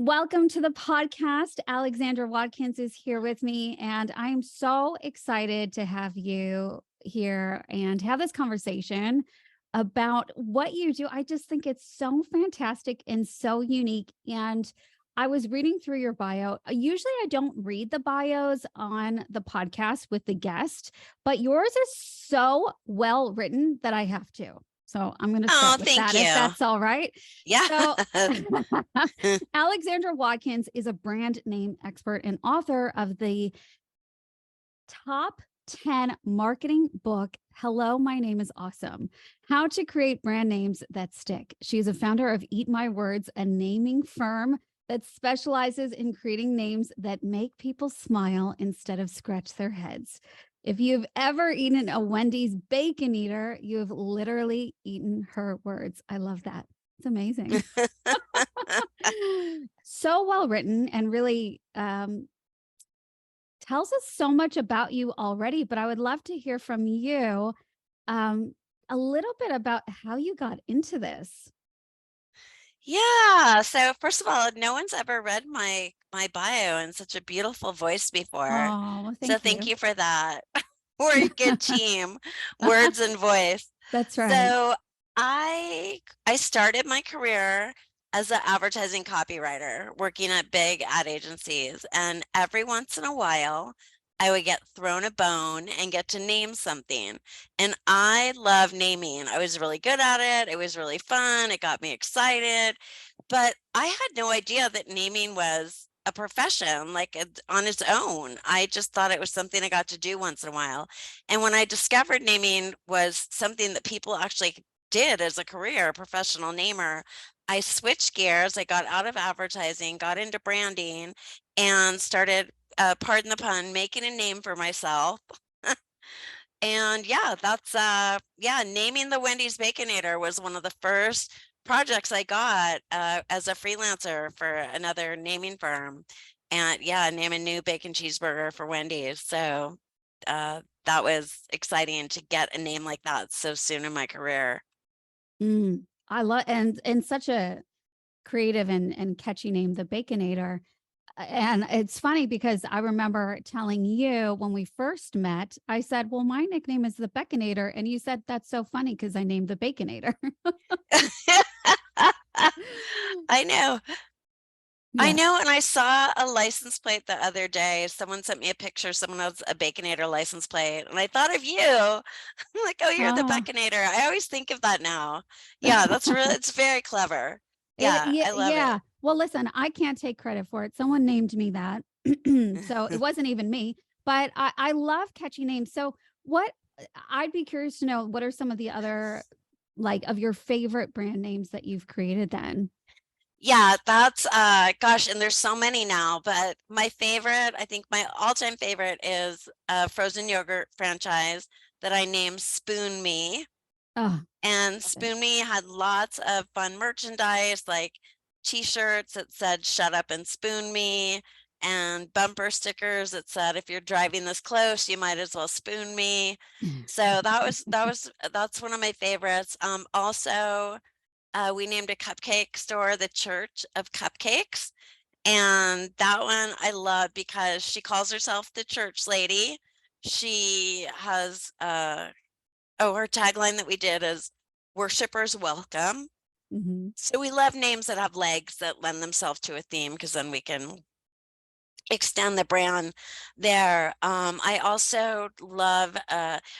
Welcome to the podcast. Alexandra Watkins is here with me, and I'm so excited to have you here and have this conversation about what you do. I just think it's so fantastic and so unique. And I was reading through your bio. Usually, I don't read the bios on the podcast with the guest, but yours is so well written that I have to. So I'm going to Oh, start with thank that, if you. that's all right. Yeah. So Alexandra Watkins is a brand name expert and author of the top 10 marketing book, Hello, My Name is Awesome, How to Create Brand Names That Stick. She is a founder of Eat My Words, a naming firm that specializes in creating names that make people smile instead of scratch their heads. If you've ever eaten a Wendy's Baconator, you've literally eaten her words. I love that. It's amazing. So well written and really tells us so much about you already, but I would love to hear from you a little bit about how you got into this. Yeah. So first of all, no one's ever read my bio in such a beautiful voice before. Oh, well, So thank thank you. you for that. We're a good team, words and voice. That's right. So I started my career as an advertising copywriter, working at big ad agencies, and every once in a while I would get thrown a bone and get to name something. And I love naming. I was really good at it. It was really fun. It got me excited. But I had no idea that naming was a profession like on its own. I just thought it was something I got to do once in a while. And when I discovered naming was something that people actually did as a career, a professional namer, I switched gears. I got out of advertising, got into branding, and started, pardon the pun, making a name for myself. And yeah, that's naming the Wendy's Baconator was one of the first projects I got as a freelancer for another naming firm. And yeah, name a new bacon cheeseburger for Wendy's. So that was exciting to get a name like that so soon in my career. I love and such a creative and catchy name, the Baconator. And it's funny because I remember telling you when we first met, I said, well, my nickname is the Baconator. And you said, that's so funny because I named the Baconator. I know. I Yeah. know, and I saw a license plate the other day. Someone sent me a picture. Someone has a Baconator license plate, and I thought of you. I'm like, oh, you're the Oh. Baconator. I always think of that now. Yeah, that's really, it's very clever. Yeah, Yeah, I love yeah. it. Well, listen, I can't take credit for it. Someone named me that. So it wasn't even me, but I love catchy names. So what I'd be curious to know, what are some of the other like of your favorite brand names that you've created then? Yeah, that's gosh, and there's so many now, but my favorite, I think my all-time favorite is a frozen yogurt franchise that I named Spoon Me. Oh, And love it. Spoon Me had lots of fun merchandise like t-shirts that said shut up and spoon me, and bumper stickers that said if you're driving this close you might as well spoon me. So that's one of my favorites. Also we named a cupcake store the Church of Cupcakes, and that one I love because she calls herself the church lady. She has her tagline that we did is "Worshippers welcome." Mhm. So we love names that have legs that lend themselves to a theme because then we can extend the brand there. I also love,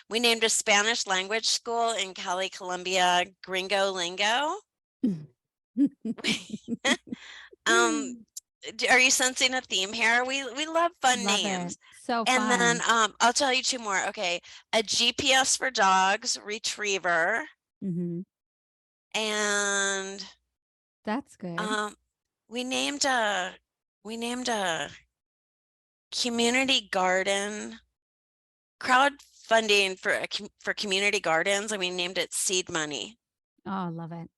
we named a Spanish language school in Cali, Colombia, Gringo Lingo. Um, are you sensing a theme here? We love fun Love it. names. So And then fun. I'll tell you two more. Okay, a GPS for dogs, Retriever, Mhm. and That's good. um, we named a we named a community garden crowdfunding for for community gardens, and we named it Seed Money. Oh, I love it.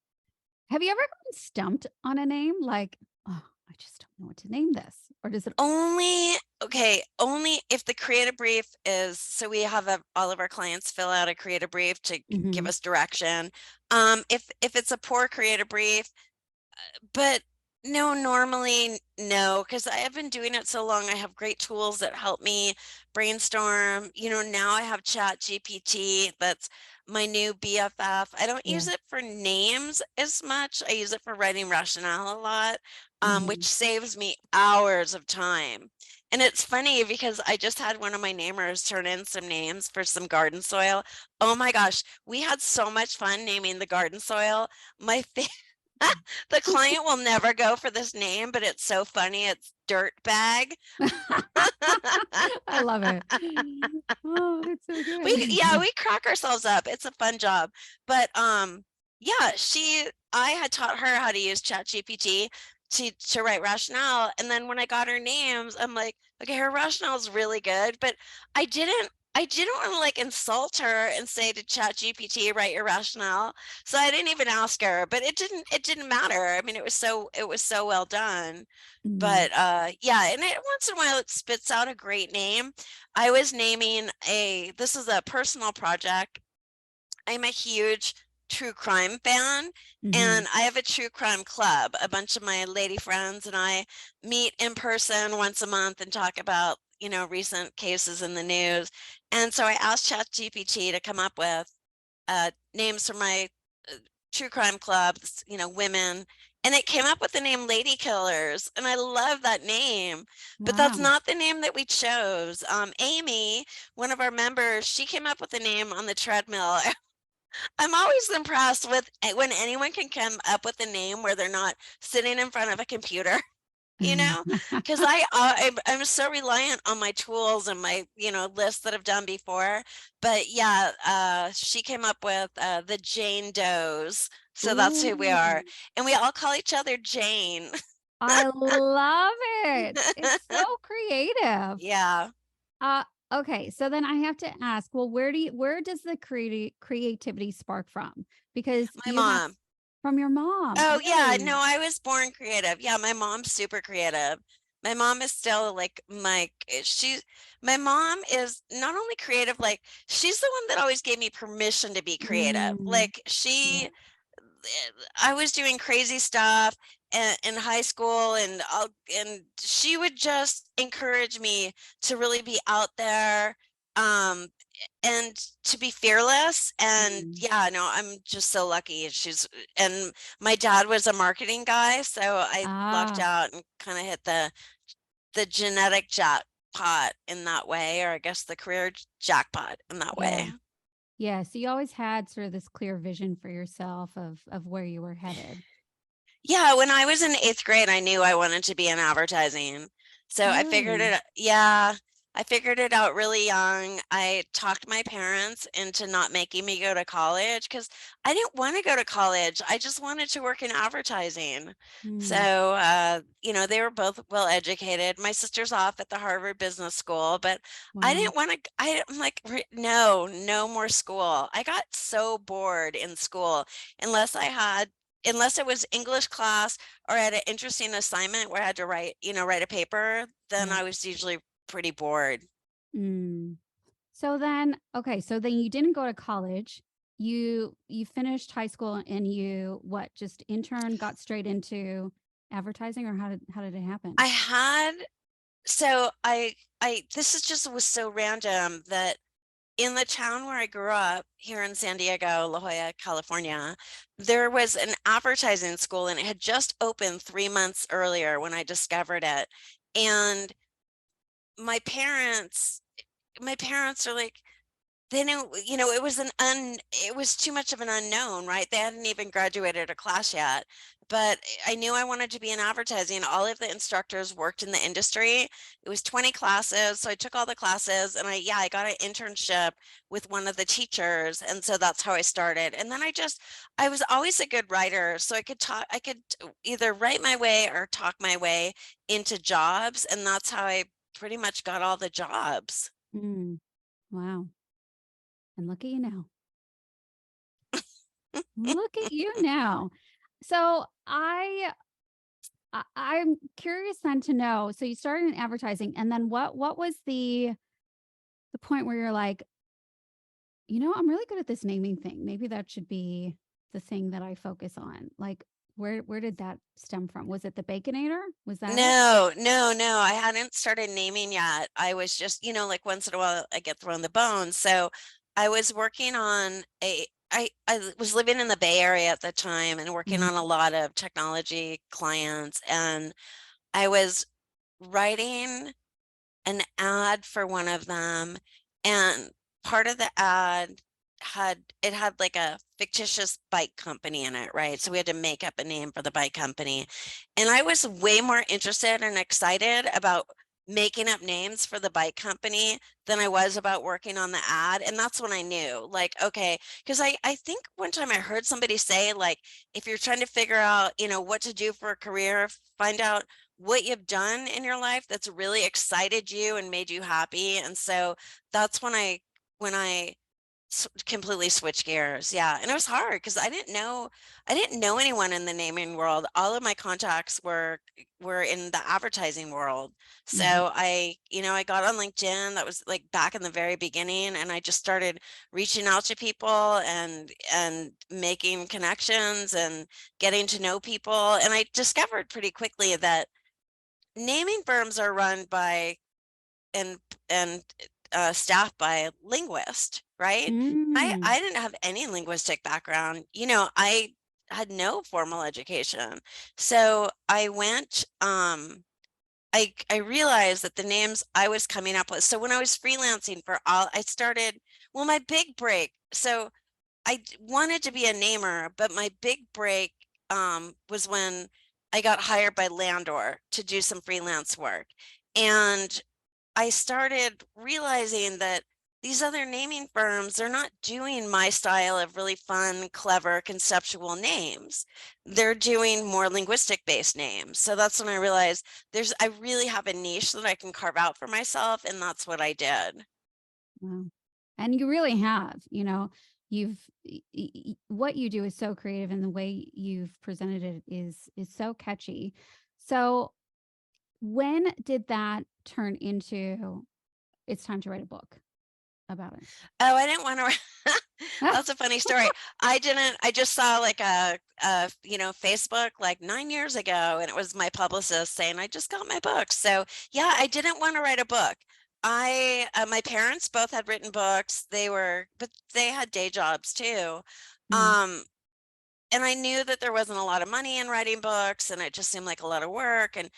Have you ever gotten stumped on a name? Like, oh, I just don't know what to name this. Or does it? Only if the creative brief is, so we have all of our clients fill out a creative brief to give Mhm. us direction. If it's a poor creative brief, but No, normally no, because I have been doing it so long. I have great tools that help me brainstorm. Now I have Chat GPT. That's my new BFF. I don't use Yeah. it for names as much. I use it for writing rationale a lot, which Mhm. saves me hours of time. And it's funny because I just had one of my namers turn in some names for some garden soil. Oh my gosh, we had so much fun naming the garden soil. My The client will never go for this name, but it's so funny. It's dirt bag. I love it. Oh, it's so Yeah, good. we crack ourselves up. It's a fun job. But yeah, I had taught her how to use ChatGPT to write rationale. And then when I got her names, I'm like, okay, her rationale is really good, but I didn't want to like insult her and say to ChatGPT, write your rationale. So I didn't even ask her, but it didn't matter. I mean, it was so well done. Mhm. But yeah, and once in a while it spits out a great name. I was naming this is a personal project. I'm a huge true crime fan, Mhm. and I have a true crime club. A bunch of my lady friends and I meet in person once a month and talk about, recent cases in the news. And so I asked ChatGPT to come up with names for my uh, true crime clubs, women. And it came up with the name Lady Killers. And I love that name, but that's Wow. not the name that we chose. Amy, one of our members, she came up with the name on the treadmill. I'm always impressed with when anyone can come up with a name where they're not sitting in front of a computer. Because I'm so reliant on my tools and my, lists that I've done before. But yeah, she came up with the Jane Does. So that's who we are. Ooh, And we all call each other Jane. I love it. It's so creative. Yeah. Uh, okay, so then I have to ask, well, where does the creativity spark from? Because My you have mom. from your mom, Oh yeah, really? no, I was born creative. Yeah, my mom's super creative. My mom is still like my mom is not only creative, like she's the one that always gave me permission to be creative. Mm, Like yeah, I was doing crazy stuff in high school, and she would just encourage me to really be out there. Um, and to be fearless. And mm. yeah, no, I'm just so lucky. And my dad was a marketing guy, so I lucked Ah, out and kind of hit the genetic jackpot in that way, or I guess the career jackpot in that yeah. way. Yeah, so you always had sort of this clear vision for yourself of where you were headed. Yeah, when I was in 8th grade, I knew I wanted to be in advertising. So Really? I figured it out really young. I talked my parents into not making me go to college because I didn't want to go to college. I just wanted to work in advertising. Mm, So, they were both well educated. My sister's off at the Harvard Business School, but I wow. didn't want to, I'm like, No, no more school. I got so bored in school unless I had unless it was English class or I had an interesting assignment where I had to write a paper, then Yeah. I was usually pretty bored. Mm. So then, okay, so then you didn't go to college. You finished high school and you what, just intern, got straight into advertising, or how did it happen? I had so I this is just was so random that in the town where I grew up here in San Diego, La Jolla, California, there was an advertising school and it had just opened 3 months earlier when I discovered it. And my parents my parents are like, they knew, it was too much of an unknown, right? They hadn't even graduated a class yet. But I knew I wanted to be in advertising. All of the instructors worked in the industry. It was 20 classes. So I took all the classes and I got an internship with one of the teachers. And so that's how I started. And then I was always a good writer. So I could either write my way or talk my way into jobs. And that's how I pretty much got all the jobs. Mm, wow. And look at you now. Look at you now. So I'm curious then to know. So you started in advertising, and then what was the point where you're like, I'm really good at this naming thing. Maybe that should be the thing that I focus on. Like, Where did that stem from? Was it the Baconator? Was that it? No. I hadn't started naming yet. I was just, like once in a while I get thrown the bone. So I was working on I was living in the Bay Area at the time and working on a Mhm. lot of technology clients, and I was writing an ad for one of them, and part of the ad had like a fictitious bike company in it, right? So we had to make up a name for the bike company. And I was way more interested and excited about making up names for the bike company than I was about working on the ad. And that's when I knew, like, okay, because I think one time I heard somebody say, like, if you're trying to figure out, what to do for a career, find out what you've done in your life that's really excited you and made you happy. And so that's when I completely switched gears. Yeah. And it was hard because I didn't know anyone in the naming world. All of my contacts were in the advertising world. Mhm. So I got on LinkedIn. That was like back in the very beginning, and I just started reaching out to people and making connections and getting to know people. And I discovered pretty quickly that naming firms are run by and and staffed by linguists, right? I Mm. I didn't have any linguistic background. I had no formal education. So I went I realized that the names I was coming up with. So when I was freelancing I started, well, my big break. So wanted to be a namer, but my big break was when I got hired by Landor to do some freelance work. And I started realizing that these other naming firms, they're not doing my style of really fun, clever, conceptual names. They're doing more linguistic based names. So that's when I realized I really have a niche that I can carve out for myself. And that's what I did. Wow. And you really have, you've what you do is so creative and the way you've presented it is so catchy. So when did that turn into it's time to write a book about it? Oh, I didn't want to. That's a funny story. I just saw like Facebook like 9 years ago, and it was my publicist saying, I just got my book. So yeah, I didn't want to write a book. My parents both had written books. But they had day jobs too. Mm, Um, and I knew that there wasn't a lot of money in writing books, and it just seemed like a lot of work. And,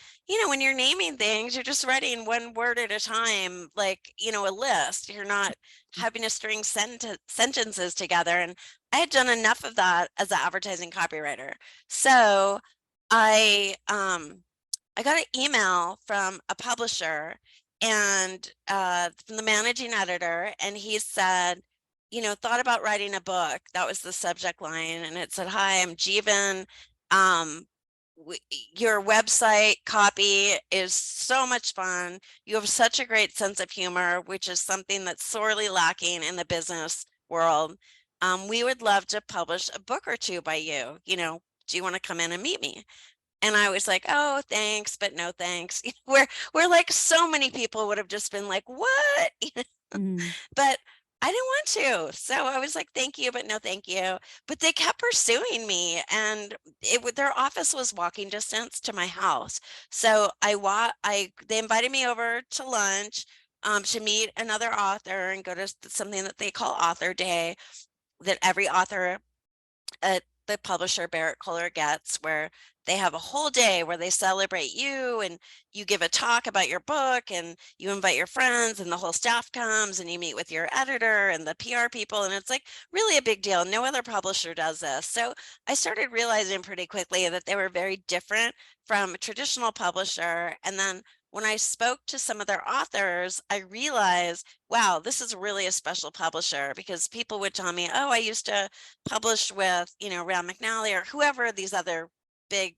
when you're naming things, you're just writing one word at a time, like, a list. You're not having to string sentences together. And I had done enough of that as an advertising copywriter. So I got an email from a publisher and from the managing editor, and he said, thought about writing a book. That was the subject line. And it said, Hi, I'm Jeevan. Um, your website copy is so much fun. You have such a great sense of humor, which is something that's sorely lacking in the business world. We would love to publish a book or two by you. Do you want to come in and meet me? And I was like, oh, thanks, but no thanks. Where like so many people would have just been like, what? mm, But I didn't want to. So I was like, thank you, but no thank you. But they kept pursuing me, and their office was walking distance to my house. So they invited me over to lunch to meet another author and go to something that they call author day, that every author the publisher Barrett Kohler gets, where they have a whole day where they celebrate you and you give a talk about your book and you invite your friends and the whole staff comes and you meet with your editor and the PR people, and it's like really a big deal. No other publisher does this. So I started realizing pretty quickly that they were very different from a traditional publisher. And then when I spoke to some of their authors, I realized, wow, this is really a special publisher, because people would tell me, oh, I used to publish with, Rand McNally or whoever these other big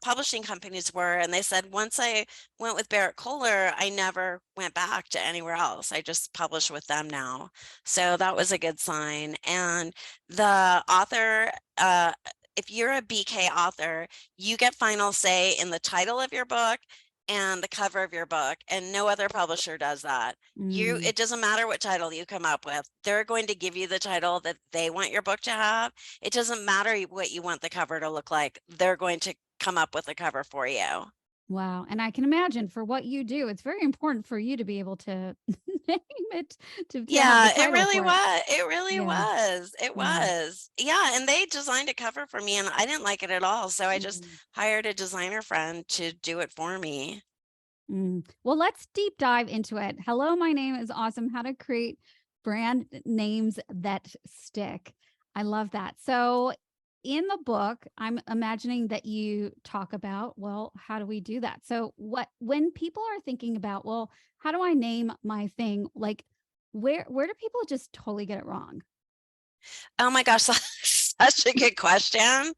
publishing companies were. And they said, once I went with Barrett Kohler, I never went back to anywhere else. I just publish with them now. So that was a good sign. And the author, if you're a BK author, you get final say in the title of your book and the cover of your book, and no other publisher does that. It doesn't matter what title you come up with. They're going to give you the title that they want your book to have. It doesn't matter what you want the cover to look like. They're going to come up with a cover for you. Wow. And I can imagine for what you do, it's very important for you to be able to name it, to have the Yeah, it title really for it. was. It really Yeah. was. It Yeah. was. Yeah, and they designed a cover for me and I didn't like it at all. So I just Mhm. hired a designer friend to do it for me. Well, let's deep dive into it. Hello, my name is Awesome. How to create brand names that stick. I love that. So, in the book, I'm imagining that you talk about, well, how do we do that? So, when people are thinking about, well, how do I name my thing? Like, where do people just totally get it wrong? Oh my gosh, such a good question.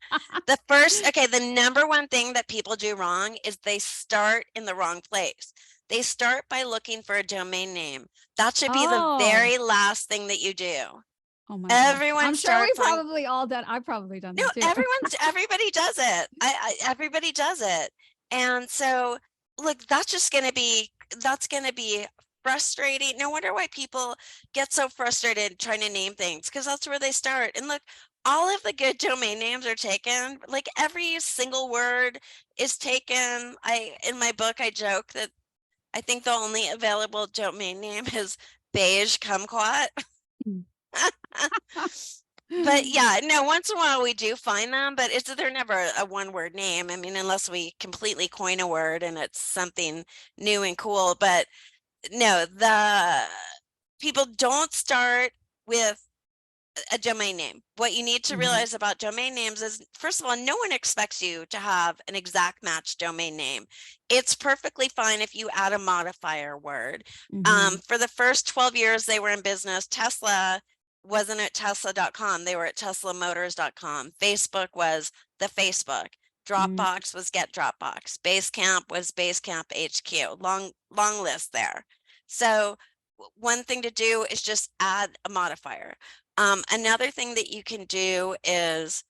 The number one thing that people do wrong is they start in the wrong place. They start by looking for a domain name. That should be the Oh, very last thing that you do. oh my gosh. Everyone I'm sure we starts on probably all done. I've probably done No, that too. everybody does it. Everybody does it. And so, look, that's gonna be frustrating. No wonder why people get so frustrated trying to name things, because that's where they start. And look, all of the good domain names are taken. Like every single word is taken. In my book, I joke that I think the only available domain name is beige kumquat. But yeah, no, once in a while we do find them, but they're never a one word name. I mean, unless we completely coin a word and it's something new and cool. But no, the people don't start with a domain name. What you need to Mhm, realize about domain names is, first of all, no one expects you to have an exact match domain name. It's perfectly fine if you add a modifier word. mhm, For the first 12 years they were in business, Tesla wasn't at tesla.com. They were at teslamotors.com. Facebook was the Facebook. mm. Dropbox was Get Dropbox. Basecamp was Basecamp HQ. Long list there. So one thing to do is just add a modifier. Another thing that you can do is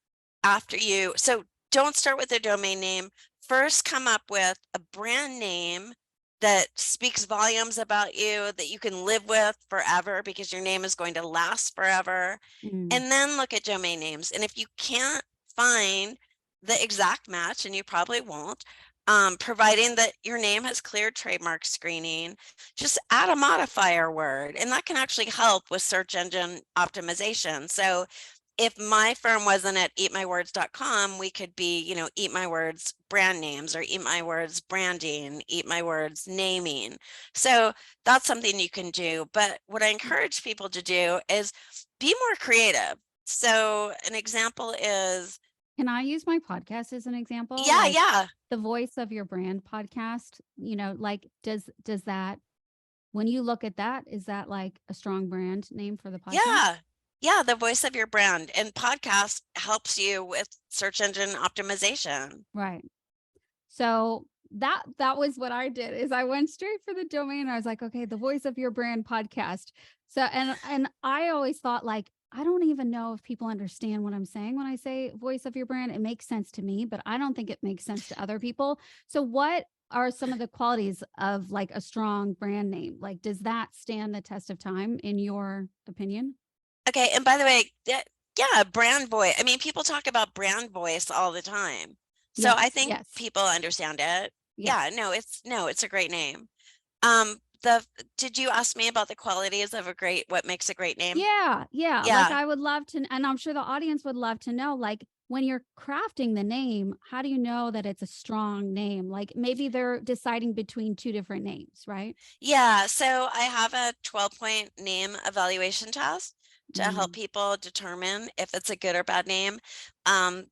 don't start with a domain name. First, come up with a brand name that speaks volumes about you, that you can live with forever because your name is going to last forever. Mm. And then look at domain names. And if you can't find the exact match, and you probably won't, providing that your name has cleared trademark screening, just add a modifier word, and that can actually help with search engine optimization. So if my firm wasn't at eatmywords.com, we could be, Eat My Words brand names, or Eat My Words branding, Eat My Words naming. So that's something you can do. But what I encourage people to do is be more creative. So an example is, Can I use my podcast as an example? yeah, Like yeah, the Voice of Your Brand podcast, like does that when you look at that, is that like a strong brand name for the podcast? yeah. Yeah, the voice of your brand, and podcast helps you with search engine optimization. Right. So that was what I did is I went straight for the domain. I was like, okay, the Voice of Your Brand podcast. So and I always thought like I don't even know if people understand what I'm saying when I say voice of your brand. It makes sense to me, but I don't think it makes sense to other people. So what are some of the qualities of like a strong brand name? Like does that stand the test of time in your opinion? Okay, and by the way, yeah, brand voice. I mean, people talk about brand voice all the time. So I Yes, think yes, people understand it. yes. Yeah, no, it's a great name. Um, the did you ask me about the qualities of what makes a great name? Yeah, yeah. Like Yeah. I would love to, and I'm sure the audience would love to know, like when you're crafting the name, how do you know that it's a strong name? Like maybe they're deciding between two different names, right? Yeah, so I have a 12-point name evaluation test to help Mm, people determine if it's a good or bad name.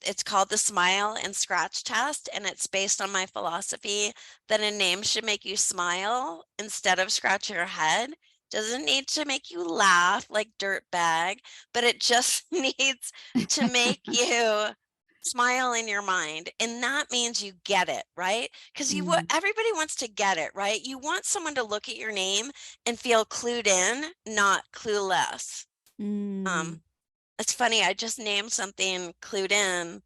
It's called the Smile and Scratch test, and it's based on my philosophy that a name should make you smile instead of scratch your head. Doesn't need to make you laugh like dirt bag, but it just needs to make you smile in your mind. And that means you get it, right? Because mm, everybody wants to get it, right? You want someone to look at your name and feel clued in, not clueless. mm. Um, it's funny, I just named something clued in,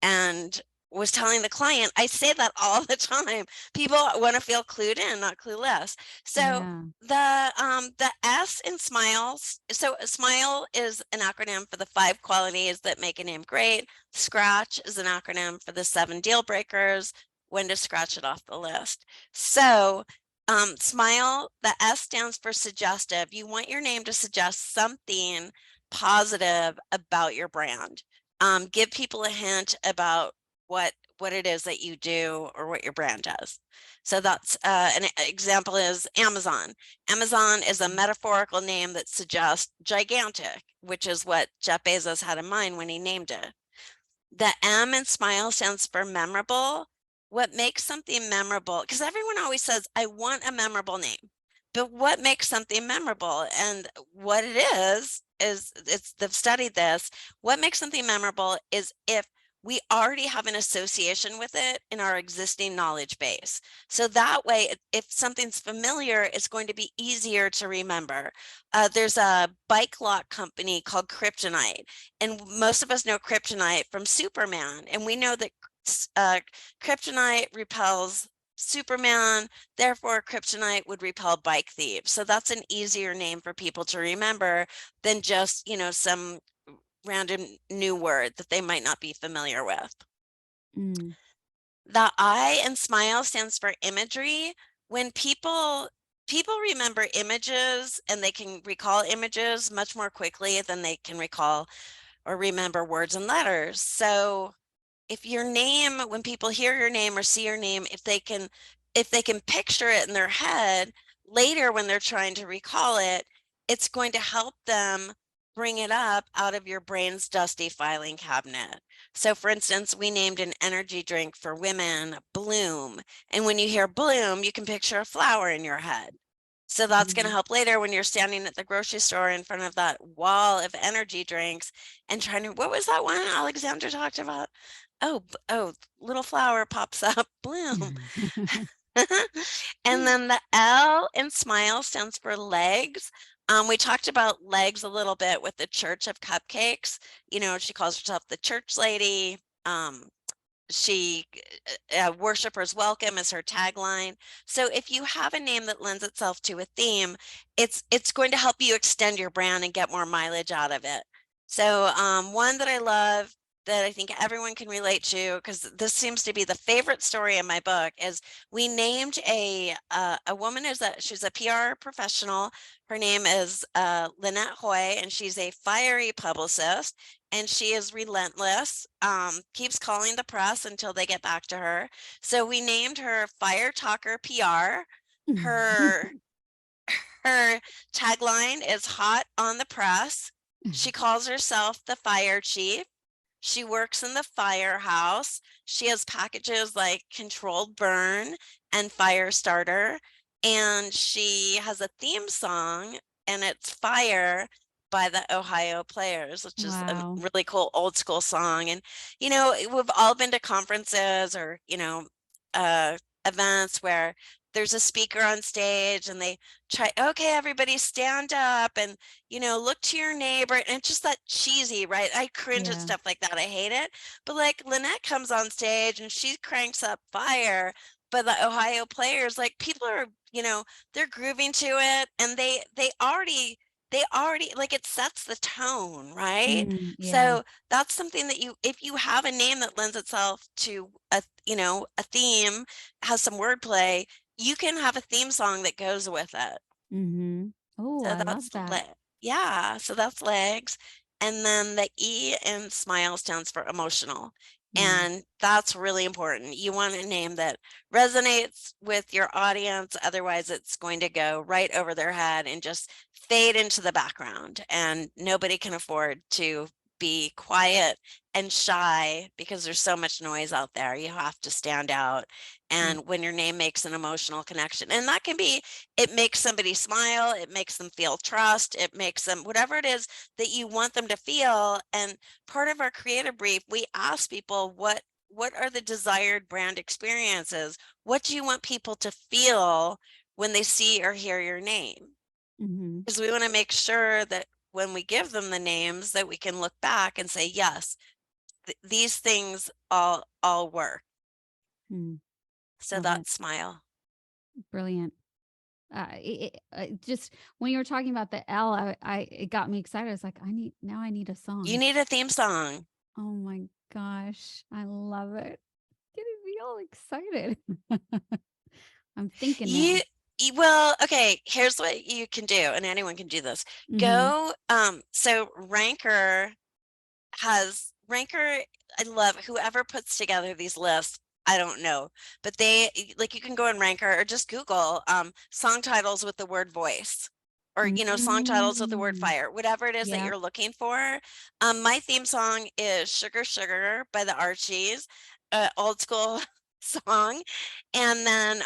and was telling the client, I say that all the time. People want to feel clued in, not clueless. So Yeah. the S in smiles. So SMILE is an acronym for the 5 qualities that make a name great. Scratch is an acronym for the 7 deal breakers. When to scratch it off the list. So SMILE, the S stands for suggestive. You want your name to suggest something positive about your brand. Give people a hint about what it is that you do or what your brand does. So that's an example is Amazon. Amazon is a metaphorical name that suggests gigantic, which is what Jeff Bezos had in mind when he named it. The M in SMILE stands for memorable. What makes something memorable? Because everyone always says, I want a memorable name. But what makes something memorable? And what it is they've studied this. What makes something memorable is if we already have an association with it in our existing knowledge base. So that way, if something's familiar, it's going to be easier to remember. There's a bike lock company called Kryptonite, and most of us know Kryptonite from Superman, and we know that Kryptonite repels Superman, therefore Kryptonite would repel bike thieves. So that's an easier name for people to remember than just, some random new word that they might not be familiar with. Mm. The I in SMILE stands for imagery. When people remember images, and they can recall images much more quickly than they can recall or remember words and letters. So if your name, when people hear your name or see your name, if they can picture it in their head later when they're trying to recall it, it's going to help them bring it up out of your brain's dusty filing cabinet. So for instance, we named an energy drink for women Bloom. And when you hear Bloom, you can picture a flower in your head. So that's going to help later when you're standing at the grocery store in front of that wall of energy drinks and trying to, what was that one Alexandra talked about? Oh, little flower pops up, Bloom. And then the L in SMILE stands for legs. We talked about legs a little bit with the Church of Cupcakes. She calls herself the church lady. She worshipers welcome is her tagline. So if you have a name that lends itself to a theme, it's going to help you extend your brand and get more mileage out of it. So one that I love that I think everyone can relate to, because this seems to be the favorite story in my book, is we named a woman she's a PR professional. Her name is Lynette Hoy, and she's a fiery publicist. And she is relentless, keeps calling the press until they get back to her. So we named her Fire Talker PR. Her tagline is hot on the press. She calls herself the fire chief. She works in the firehouse. She has packages like controlled burn and fire starter. And she has a theme song, and it's Fire by the Ohio Players, which is a Wow. really cool old school song. And, we've all been to conferences or, events where there's a speaker on stage and they try, okay, everybody stand up and, look to your neighbor. And it's just that cheesy, right? I cringe at Yeah. stuff like that. I hate it. But like Lynette comes on stage and she cranks up Fire. But the Ohio Players, like people are, they're grooving to it, and they already like it sets the tone, right? Yeah. So that's something that if you have a name that lends itself to a theme, has some wordplay, you can have a theme song that goes with it. Oh, So I love that's that. yeah, so that's legs. And then the E in SMILE stands for emotional. Mm. And that's really important. You want a name that resonates with your audience. Otherwise, it's going to go right over their head and just fade into the background. And nobody can afford to be quiet and shy because there's so much noise out there. You have to stand out. And when your name makes an emotional connection, and that can be, it makes somebody smile, it makes them feel trust, it makes them whatever it is that you want them to feel. And part of our creative brief, we ask people what are the desired brand experiences? What do you want people to feel when they see or hear your name? Because we want to make sure that when we give them the names that we can look back and say, yes, these things all work. Mm, So love it. that's Smile. Brilliant. Just when you were talking about the L, it got me excited. I was like, I need a You song. need a theme song. Oh my gosh, I love it. Getting me all excited. I'm thinking You, now. well, okay, here's what you can do, and anyone can do this. Mm-hmm. Go, so Ranker, I love whoever puts together these lists. I don't know, but like you can go in Ranker or just Google song titles with the word voice, or song titles with the word Mm, fire, whatever it is that yeah, you're looking for. My theme song is Sugar Sugar by the Archies, old school song. And then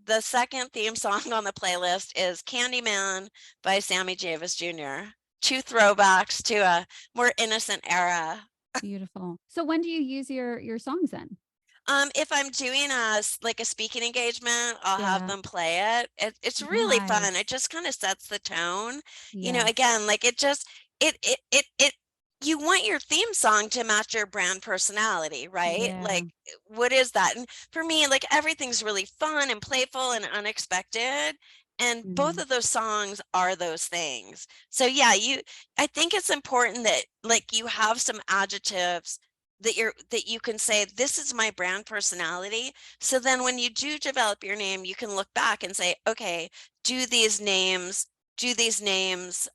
the second theme song on the playlist is Candyman by Sammy Davis Jr. Two throwbacks to a more innocent era. beautiful. So when do you use your songs then? If I'm doing like a speaking engagement, I'll have Yeah, them play it. It's really fun. It nice. just kind of sets the tone. Yes. Again, like it you want your theme song to match your brand personality, right? Yeah. Like what is that? And for me, like everything's really fun and playful and unexpected. And both Mm. of those songs are those things. So yeah, I think it's important that like you have some adjectives that you can say this is my brand personality, so then when you do develop your name you can look back and say, okay, do these names do these names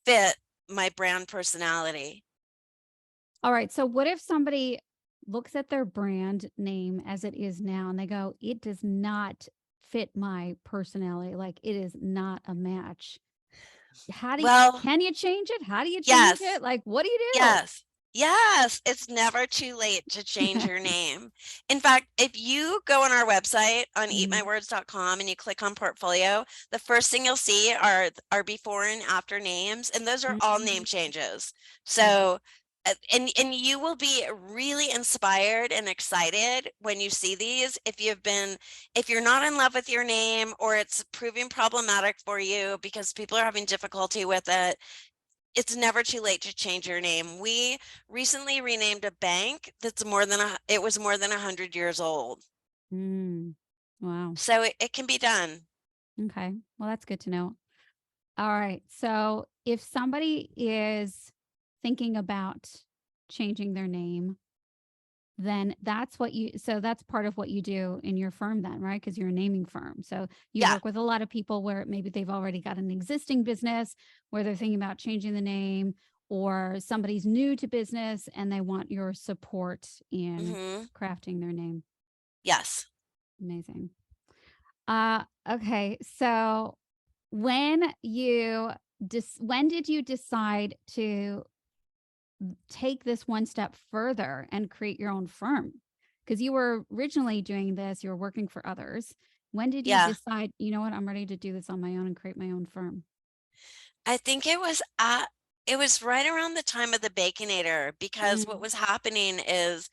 fit my brand personality. All right. So what if somebody looks at their brand name as it is now and they go, it does not fit my personality. Like it is not a match. Well, Can you change it? How do you change yes. it? Like, what do you do? Yes. Yes, it's never too late to change your name. In fact, if you go on our website on Mhm. eatmywords.com and you click on portfolio, the first thing you'll see are our before and after names, and those are all name Mhm. changes. Okay. So, and you will be really inspired and excited when you see these. If you're not in love with your name or it's proving problematic for you because people are having difficulty with it, it's never too late to change your name. We recently renamed a bank that's it was more than 100 years old. Mm. Wow. So it can be done. Okay. Well, that's good to know. All right. So if somebody is thinking about changing their name, then that's part of what you do in your firm then, right? Because you're a naming firm. So you Yeah. work with a lot of people where maybe they've already got an existing business where they're thinking about changing the name, or somebody's new to business and they want your support in Hmm. crafting their name. Yes. Amazing. Okay. So when did you decide to take this one step further and create your own firm? Because you were originally doing this, you were working for others. When did you Yeah. decide, you know what, I'm ready to do this on my own and create my own firm? I think it was right around the time of the Baconator, because what Mm, was happening is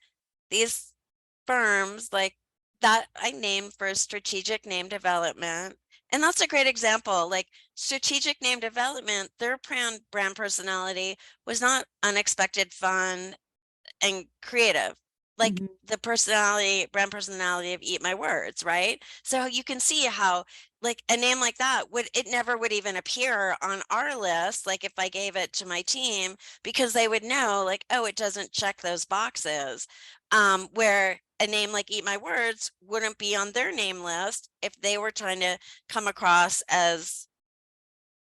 these firms like that I named for strategic name development. And that's a great example. Like strategic name development, their brand personality was not unexpected, fun, and creative, like mhm. the brand personality of Eat My Words, right? So you can see how like a name like that it never would even appear on our list, like if I gave it to my team, because they would know like, oh, it doesn't check those boxes. Where a name like Eat My Words wouldn't be on their name list if they were trying to come across as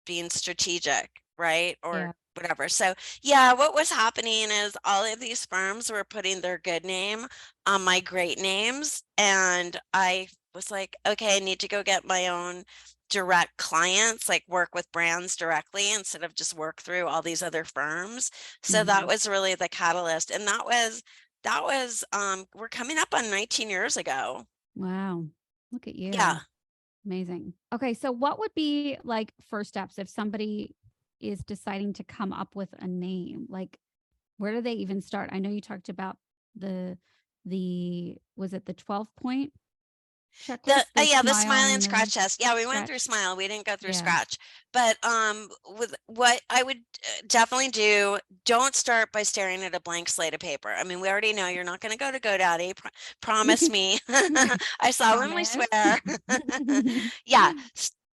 being strategic, right? Or Yeah. whatever. So, yeah, what was happening is all of these firms were putting their good name on my great names. And I was like, okay, I need to go get my own direct clients, like work with brands directly instead of just work through all these other firms. So that Mhm. was really the catalyst. And we're coming up on 19 years ago. Wow. Look at Yeah. you. Amazing. Okay. So, what would be like first steps if somebody is deciding to come up with a name? Like, where do they even start? I know you talked about the was it the 12 point? checklist, the Yeah, the smile smile and and the scratch test. Yeah, we went through scratch. smile. We didn't go through Yeah. scratch. But with what I would definitely do, don't start by staring at a blank slate of paper. I mean, we already know you're not going to go to GoDaddy. Promise me. I solemnly Promise. swear. Yeah,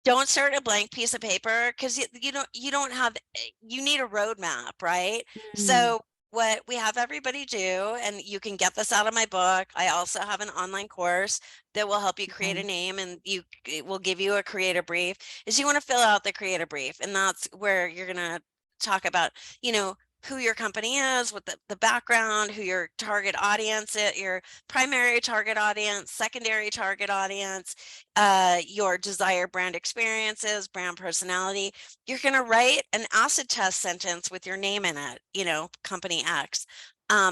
don't start a blank piece of paper because you don't have you need a roadmap, right? Mm, So what we have everybody do, and you can get this out of my book. I also have an online course that will help you create okay. a name, and it will give you a creative brief, is you want to fill out the creative brief, and that's where you're going to talk about, who your company is, what the background, who your target audience is, your primary target audience, secondary target audience, your desired brand experiences, brand personality. You're going to write an acid test sentence with your name in it, company X.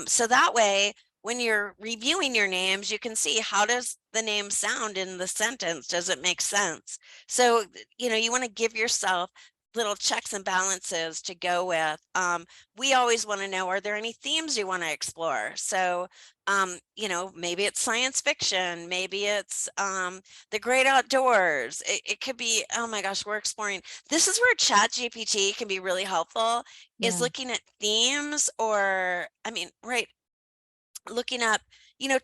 So that way, when you're reviewing your names, you can see, how does the name sound in the sentence? Does it make sense? So, you want to give yourself little checks and balances to go with. We always want to know, are there any themes you want to explore? So, maybe it's science fiction, maybe it's the great outdoors. It could be, oh my gosh, we're exploring. This is where Chat GPT can be really helpful, is Yeah. looking at themes, or, I mean, right, looking up,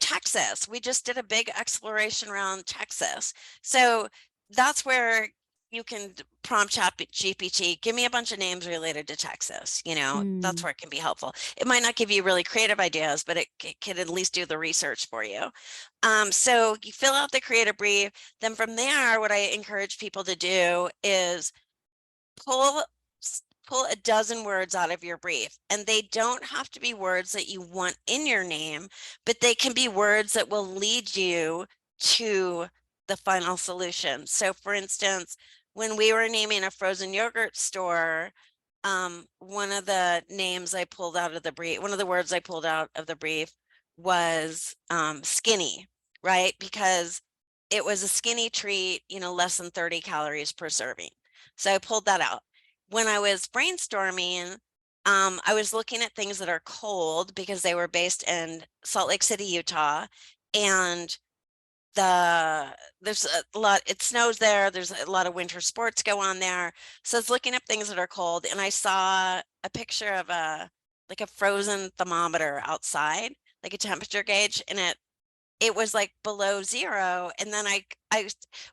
Texas. We just did a big exploration around Texas. So that's where you can prompt Chat GPT, give me a bunch of names related to Texas. That's Mm, where it can be helpful. It might not give you really creative ideas, but it can at least do the research for you. So you fill out the creative brief. Then from there, what I encourage people to do is pull pull a dozen words out of your brief, and they don't have to be words that you want in your name, but they can be words that will lead you to the final solution. So for instance, when we were naming a frozen yogurt store, one of the names I pulled out of the brief, one of the words I pulled out of the brief was skinny, right? Because it was a skinny treat, less than 30 calories per serving. So I pulled that out. When I was brainstorming, I was looking at things that are cold, because they were based in Salt Lake City, Utah, and there's a lot, it snows there, there's a lot of winter sports go on there. So I was looking up things that are cold, and I saw a picture of a frozen thermometer outside, like a temperature gauge, and it was like below zero. And then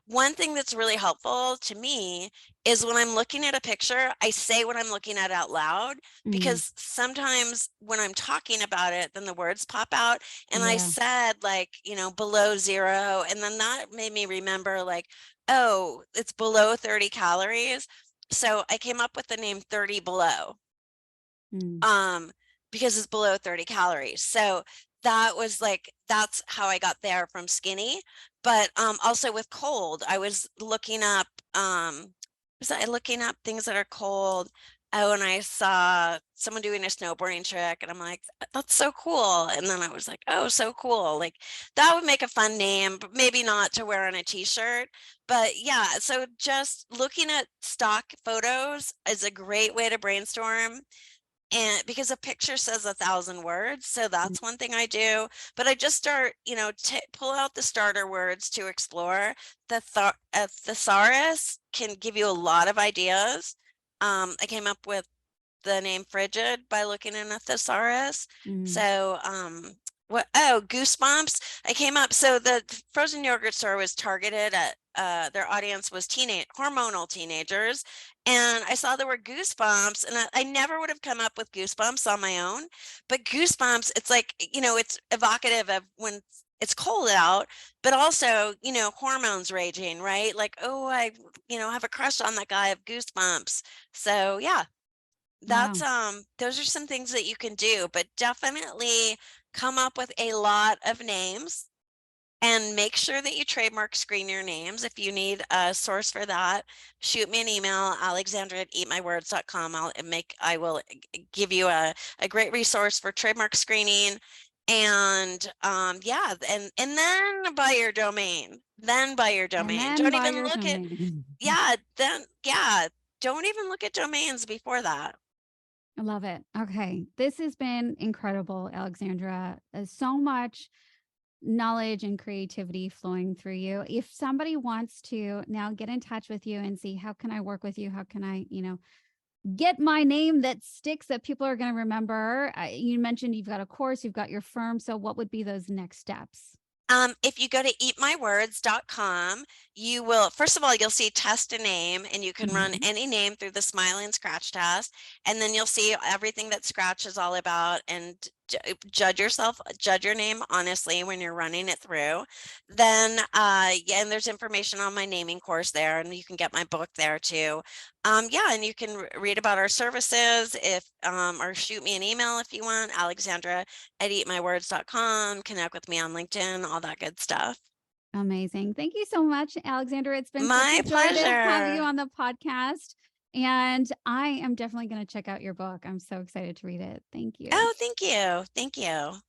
one thing that's really helpful to me is, when I'm looking at a picture, I say what I'm looking at out loud, mm, because sometimes when I'm talking about it, then the words pop out. And I yeah. said, below zero. And then that made me remember, oh, it's below 30 calories. So I came up with the name 30 Below, Mm, because it's below 30 calories. So that's how I got there from skinny. But also with cold, I was looking up things that are cold. Oh, and I saw someone doing a snowboarding trick, and I'm like, that's so cool. And then I was like, oh, so cool. Like, that would make a fun name, but maybe not to wear on a t-shirt. But yeah, so just looking at stock photos is a great way to brainstorm, and because a picture says 1,000 words. So mm, that's one thing I do. But I just start, pull out the starter words to explore. Thesaurus can give you a lot of ideas. I came up with the name Frigid by looking in a thesaurus. mm. So Goosebumps. I came up, so the frozen yogurt store was targeted at their audience was hormonal teenagers, and I saw there were goosebumps, and I never would have come up with goosebumps on my own. But goosebumps, it's like, it's evocative of when it's cold out, but also, hormones raging, right? Like, oh, I have a crush on that guy, of goosebumps. So yeah, Wow. those are some things that you can do, but definitely come up with a lot of names, and make sure that you trademark screen your names. If you need a source for that, shoot me an email, alexandra@eatmywords.com. I will give you a great resource for trademark screening. And yeah, and then buy your domain. Then buy your And domain. then Don't buy even your look at, domain. yeah, don't even look at domains before that. I love it. Okay. This has been incredible, Alexandra. So much knowledge and creativity flowing through you. If somebody wants to now get in touch with you and see, how can I work with you? How can I, get my name that sticks, that people are going to remember? You mentioned you've got a course, you've got your firm. So what would be those next steps? If you go to eatmywords.com, you will, first of all, you'll see test a name, and you can run Mhm. any name through the Smile and Scratch test. And then you'll see everything that Scratch is all about, and judge your name honestly when you're running it through. Then, yeah, and there's information on my naming course there, and you can get my book there too. Yeah, and you can read about our services or shoot me an email if you want, Alexandra at eatmywords.com, connect with me on LinkedIn, all that good stuff. Amazing. Thank you so much, Alexandra. It's been such My a joy to have you pleasure. on the podcast. And I am definitely going to check out your book. I'm so excited to read it. Thank you. Oh, thank you. Thank you.